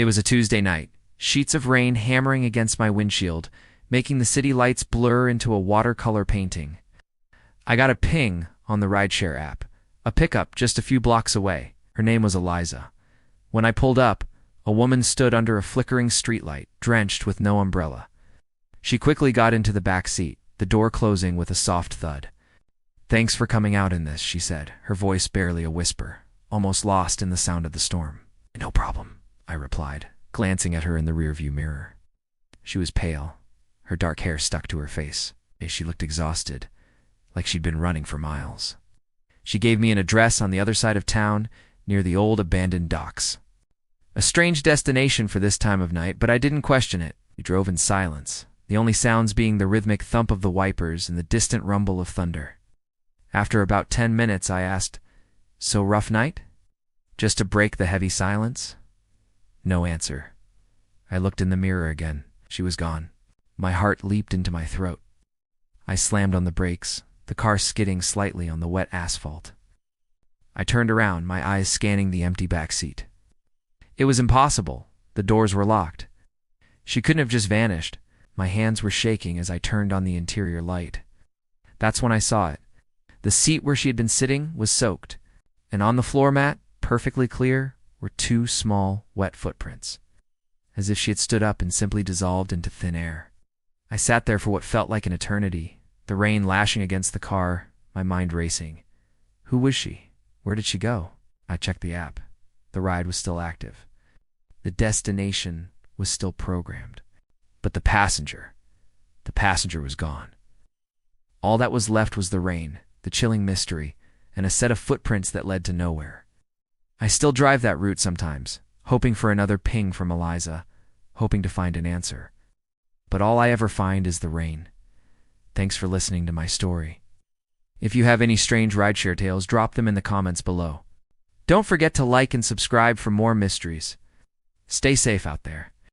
It was a Tuesday night, sheets of rain hammering against my windshield, making the city lights blur into a watercolor painting. I got a ping on the rideshare app, a pickup just a few blocks away. Her name was Eliza. When I pulled up, a woman stood under a flickering streetlight, drenched with no umbrella. She quickly got into the back seat, the door closing with a soft thud. "Thanks for coming out in this," she said, her voice barely a whisper, almost lost in the sound of the storm. "No problem," I replied, glancing at her in the rearview mirror. She was pale, her dark hair stuck to her face. She looked exhausted, like she'd been running for miles. She gave me an address on the other side of town, near the old abandoned docks. A strange destination for this time of night, but I didn't question it. We drove in silence, the only sounds being the rhythmic thump of the wipers and the distant rumble of thunder. After about 10 minutes, I asked, "So rough night?" Just to break the heavy silence. No answer. I looked in the mirror again. She was gone. My heart leaped into my throat. I slammed on the brakes, the car skidding slightly on the wet asphalt. I turned around, my eyes scanning the empty back seat. It was impossible. The doors were locked. She couldn't have just vanished. My hands were shaking as I turned on the interior light. That's when I saw it. The seat where she had been sitting was soaked, and on the floor mat, perfectly clear, were 2 small, wet footprints, as if she had stood up and simply dissolved into thin air. I sat there for what felt like an eternity, the rain lashing against the car, my mind racing. Who was she? Where did she go? I checked the app. The ride was still active. The destination was still programmed. But the passenger was gone. All that was left was the rain, the chilling mystery, and a set of footprints that led to nowhere. I still drive that route sometimes, hoping for another ping from Eliza, hoping to find an answer. But all I ever find is the rain. Thanks for listening to my story. If you have any strange rideshare tales, drop them in the comments below. Don't forget to like and subscribe for more mysteries. Stay safe out there.